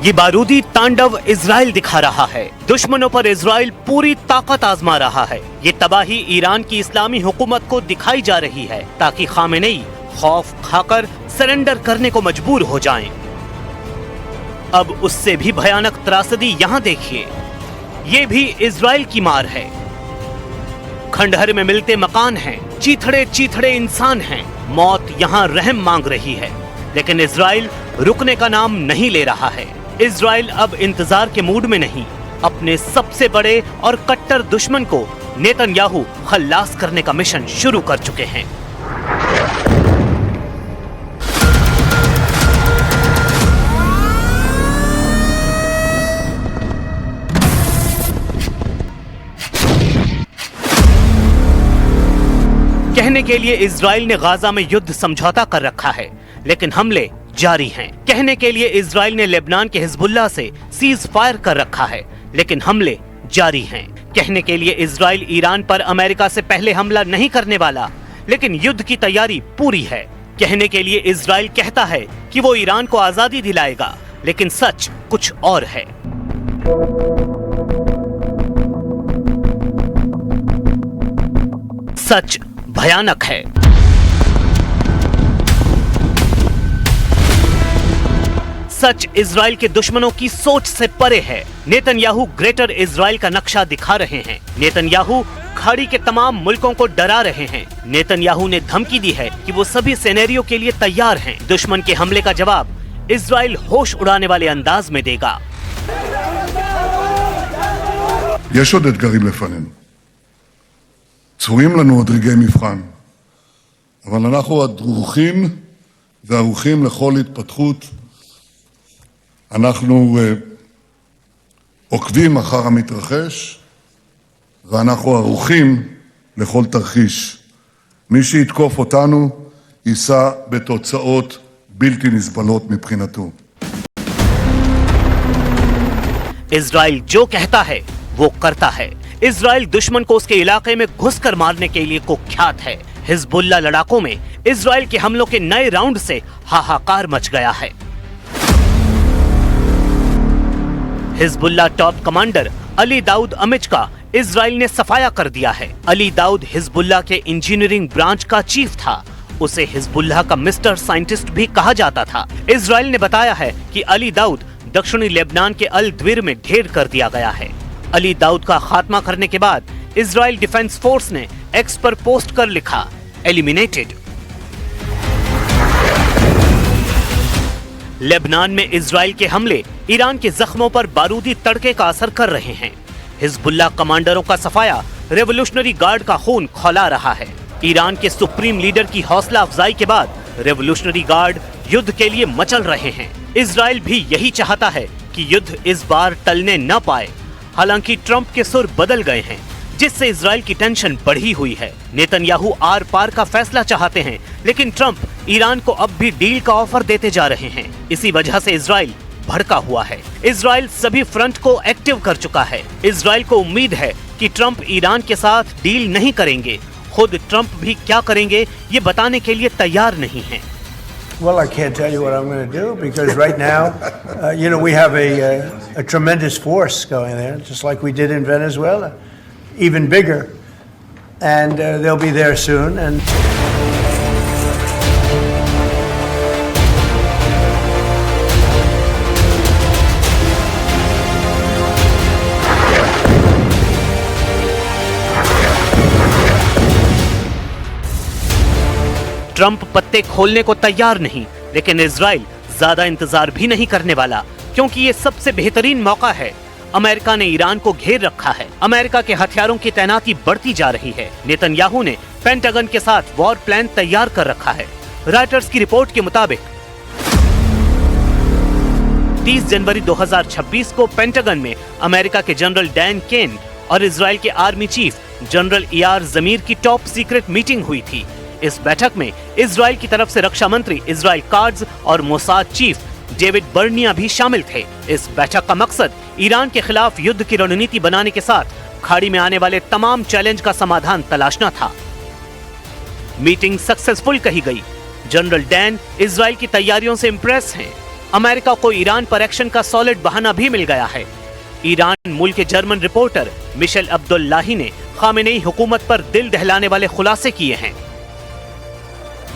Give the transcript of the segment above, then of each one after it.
ये बारूदी तांडव इजराइल दिखा रहा है। दुश्मनों पर इजराइल पूरी ताकत आजमा रहा है। ये तबाही ईरान की इस्लामी हुकूमत को दिखाई जा रही है ताकि खामेनेई खौफ खाकर सरेंडर करने को मजबूर हो जाएं। अब उससे भी भयानक त्रासदी यहाँ देखिए। ये भी इजराइल की मार है। खंडहर में मिलते मकान हैं, चीथड़े चीथड़े इंसान हैं। मौत यहाँ रहम मांग रही है, लेकिन इजराइल रुकने का नाम नहीं ले रहा है। इजराइल अब इंतजार के मूड में नहीं, अपने सबसे बड़े और कट्टर दुश्मन को नेतन्याहू खल्लास करने का मिशन शुरू कर चुके हैं। कहने के लिए इजराइल ने गाजा में युद्ध समझौता कर रखा है, लेकिन हमले जारी हैं। कहने के लिए इजराइल ने लेबनान के हिजबुल्लाह से सीज फायर कर रखा है, लेकिन हमले जारी हैं। कहने के लिए इजराइल ईरान पर अमेरिका से पहले हमला नहीं करने वाला, लेकिन युद्ध की तैयारी पूरी है। कहने के लिए इजराइल कहता है कि वो ईरान को आजादी दिलाएगा, लेकिन सच कुछ और है। सच भयानक है। सच इजराइल के दुश्मनों की सोच से परे है। नेतन्याहू ग्रेटर इजराइल का नक्शा दिखा रहे हैं। नेतन्याहू खाड़ी के तमाम मुल्कों को डरा रहे हैं। नेतन्याहू ने धमकी दी है कि वो सभी सिनेरियो के लिए तैयार हैं। दुश्मन के हमले का जवाब इजराइल होश उड़ाने वाले अंदाज में देगा। יש עוד אתגרים לפנינו. צפויים לנו עוד רגעי מבחן. אבל אנחנו הדרוכים וערוכים לכל התפתחות. אנחנו עוקבים אחר המתרחש, ואנחנו ערוכים לכל תרחיש. מי שיתקוף אותנו יישא בתוצאות בלתי נסבלות מבחינתו. इजराइल जो कहता है वो करता है। इजराइल दुश्मन को उसके इलाके में घुसकर मारने के लिए कुख्यात है। हिजबुल्लाह लड़ाकों में इजराइल के हमलों के नए राउंड से हाहाकार मच गया है। Hezbollah top commander Ali Daoud Amich का इजराइल ने सफाया कर दिया है। अली दाऊद हिजबुल्लाह के इंजीनियरिंग ब्रांच का चीफ था। उसे हिजबुल्लाह का मिस्टर साइंटिस्ट भी कहा जाता था। इजराइल ने बताया है कि अली दाऊद दक्षिणी लेबनान के अल द्विर में ढेर कर दिया गया है। अली दाऊद का खात्मा करने के बाद इजराइल डिफेंस फोर्स ने एक्स पर पोस्ट कर लिखा, एलिमिनेटेड। लेबनान में इजराइल के हमले ईरान के जख्मों पर बारूदी तड़के का असर कर रहे हैं। हिजबुल्लाह कमांडरों का सफाया रेवोल्यूशनरी गार्ड का खून खौला रहा है। ईरान के सुप्रीम लीडर की हौसला अफजाई के बाद रेवोल्यूशनरी गार्ड युद्ध के लिए मचल रहे हैं। इजराइल भी यही चाहता है कि युद्ध इस बार टलने न पाए। हालांकि ट्रंप के सुर बदल गए हैं, जिससे इजराइल की टेंशन बढ़ी हुई है। नेतन्याहू आर पार का फैसला चाहते हैं, लेकिन ट्रंप ईरान को अब भी डील का ऑफर देते जा रहे हैं। इसी वजह से इजराइल भड़का हुआ है। इजराइल सभी फ्रंट को एक्टिव कर चुका है। इजराइल को उम्मीद है कि ट्रंप ईरान के साथ डील नहीं करेंगे। खुद ट्रंप भी क्या करेंगे ये बताने के लिए तैयार नहीं हैं। Well, I can't tell you what I'm going to do because right now, we have a tremendous force going there, just like we did in Venezuela, even bigger, and they'll be there soon. And Trump पत्ते खोलने को तैयार नहीं, लेकिन Israel ज्यादा इंतजार भी नहीं करने वाला, क्योंकि ये सबसे बेहतरीन मौका है। अमेरिका ने ईरान को घेर रखा है। अमेरिका के हथियारों की तैनाती बढ़ती जा रही है। नेतन्याहू ने पेंटागन के साथ वॉर प्लान तैयार कर रखा है। रॉयटर्स की रिपोर्ट के मुताबिक 30 जनवरी 2026 को पेंटागन में अमेरिका के जनरल डैन केन और इजराइल के आर्मी चीफ जनरल यार जमीर की टॉप सीक्रेट मीटिंग हुई थी। इस बैठक में इजराइल की तरफ से रक्षा मंत्री इजराइल काट्ज और मोसाद चीफ डेविड बर्निया भी शामिल थे। इस बैठक का मकसद ईरान के खिलाफ युद्ध की रणनीति बनाने के साथ खाड़ी में आने वाले तमाम चैलेंज का समाधान तलाशना था। मीटिंग सक्सेसफुल कही गई। जनरल डैन इजराइल की तैयारियों से इंप्रेस हैं। अमेरिका को ईरान पर एक्शन का सॉलिड बहाना भी मिल गया है। ईरान मूल के जर्मन रिपोर्टर मिशेल अब्दुल्लाही ने खामेनेई हुकूमत पर दिल दहलाने वाले खुलासे किए हैं।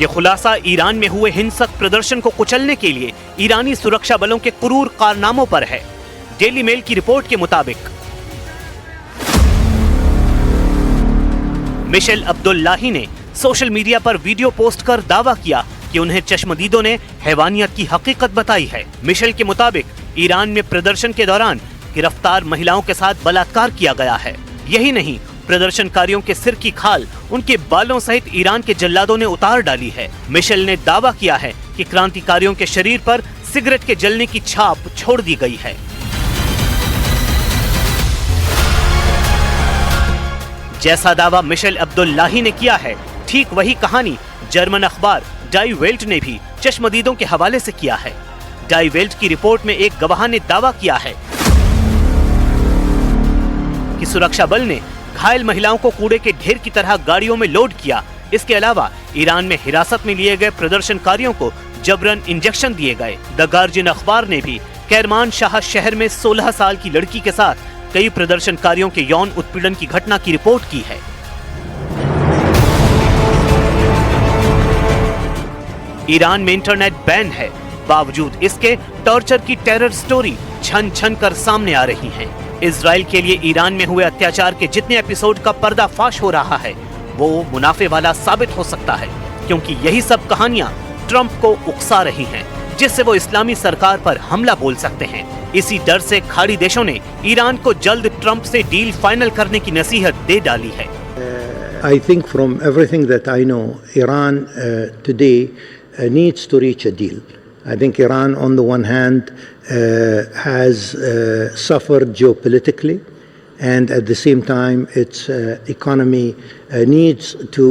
ये खुलासा ईरान में हुए हिंसक प्रदर्शन को कुचलने के लिए ईरानी सुरक्षा बलों के क्रूर कारनामों पर है। डेली मेल की रिपोर्ट के मुताबिक मिशेल अब्दुल्लाही ने सोशल मीडिया पर वीडियो पोस्ट कर दावा किया कि उन्हें चश्मदीदों ने हैवानियत की हकीकत बताई है। मिशेल के मुताबिक ईरान में प्रदर्शन के दौरान गिरफ्तार महिलाओं के साथ बलात्कार किया गया है। यही नहीं, प्रदर्शनकारियों के सिर की खाल उनके बालों सहित ईरान के जल्लादों ने उतार डाली है। मिशेल ने दावा किया है कि क्रांतिकारियों के शरीर पर सिगरेट के जलने की छाप छोड़ दी गई है। जैसा दावा मिशेल अब्दुल्लाही ने किया है, ठीक वही कहानी जर्मन अखबार डाई वेल्ट ने भी चश्मदीदों के हवाले से किया है। डाई वेल्ट की रिपोर्ट में एक गवाह ने दावा किया है कि सुरक्षा बल ने घायल महिलाओं को कूड़े के ढेर की तरह गाड़ियों में लोड किया। इसके अलावा ईरान में हिरासत में लिए गए प्रदर्शनकारियों को जबरन इंजेक्शन दिए गए। द गार्जियन अखबार ने भी केरमान शाह शहर में 16 साल की लड़की के साथ कई प्रदर्शनकारियों के यौन उत्पीड़न की घटना की रिपोर्ट की है। ईरान में इंटरनेट बैन है, बावजूद इसके टॉर्चर की टेरर स्टोरी छन छन कर सामने आ रही हैं। इजराइल के लिए ईरान में हुए अत्याचार के जितने एपिसोड का पर्दाफाश हो रहा है वो मुनाफे वाला साबित हो सकता है, क्योंकि यही सब कहानियां ट्रंप को उकसा रही हैं, जिससे वो इस्लामी सरकार पर हमला बोल सकते हैं। इसी डर से खाड़ी देशों ने ईरान को जल्द ट्रंप से डील फाइनल करने की नसीहत दे डाली है। I think from everything that I know, Iran today needs to reach a deal. I think Iran, on the one hand, has suffered geopolitically, and at the same time, its economy needs to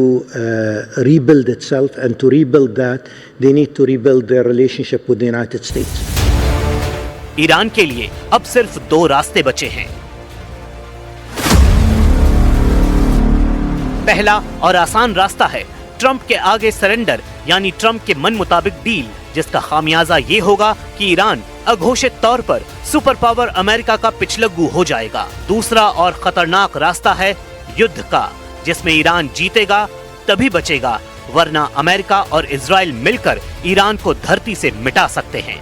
rebuild itself, and to rebuild that, they need to rebuild their relationship with the United States. Iran के लिए अब सिर्फ 2 रास्ते बचे हैं। पहला और आसान रास्ता है ट्रंप के आगे सरेंडर, यानी ट्रंप के मन मुताबिक डील, जिसका खामियाजा ये होगा कि ईरान अघोषित तौर पर सुपर पावर अमेरिका का पिछलग्गू हो जाएगा। दूसरा और खतरनाक रास्ता है युद्ध का, जिसमें ईरान जीतेगा तभी बचेगा, वरना अमेरिका और इजराइल मिलकर ईरान को धरती से मिटा सकते हैं।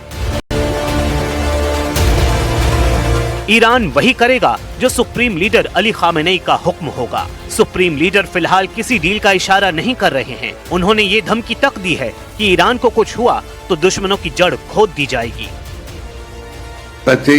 ईरान वही करेगा जो सुप्रीम लीडर अली खामेनेई का हुक्म होगा। सुप्रीम लीडर फिलहाल किसी डील का इशारा नहीं कर रहे हैं। उन्होंने ये धमकी तक दी है कि ईरान को कुछ हुआ तो दुश्मनों की जड़ खोद दी जाएगी। पते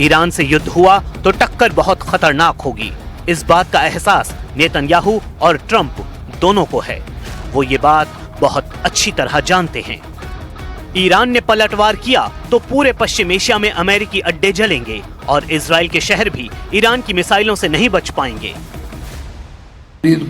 ईरान से युद्ध हुआ तो टक्कर बहुत खतरनाक होगी। इस बात का एहसास नेतन्याहू और ट्रंप दोनों को है। वो ये बात बहुत अच्छी तरह जानते हैं। ईरान ने पलटवार किया तो पूरे पश्चिम एशिया में अमेरिकी अड्डे जलेंगे और इजराइल के शहर भी ईरान की मिसाइलों से नहीं बच पाएंगे।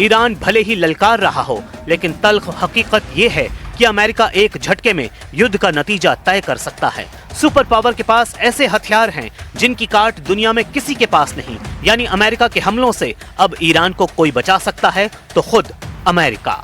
ईरान भले ही ललकार रहा हो, लेकिन तल्ख हकीकत ये है कि अमेरिका एक झटके में युद्ध का नतीजा तय कर सकता है। सुपर पावर के पास ऐसे हथियार हैं जिनकी काट दुनिया में किसी के पास नहीं। यानी अमेरिका के हमलों से अब ईरान को कोई बचा सकता है तो खुद अमेरिका।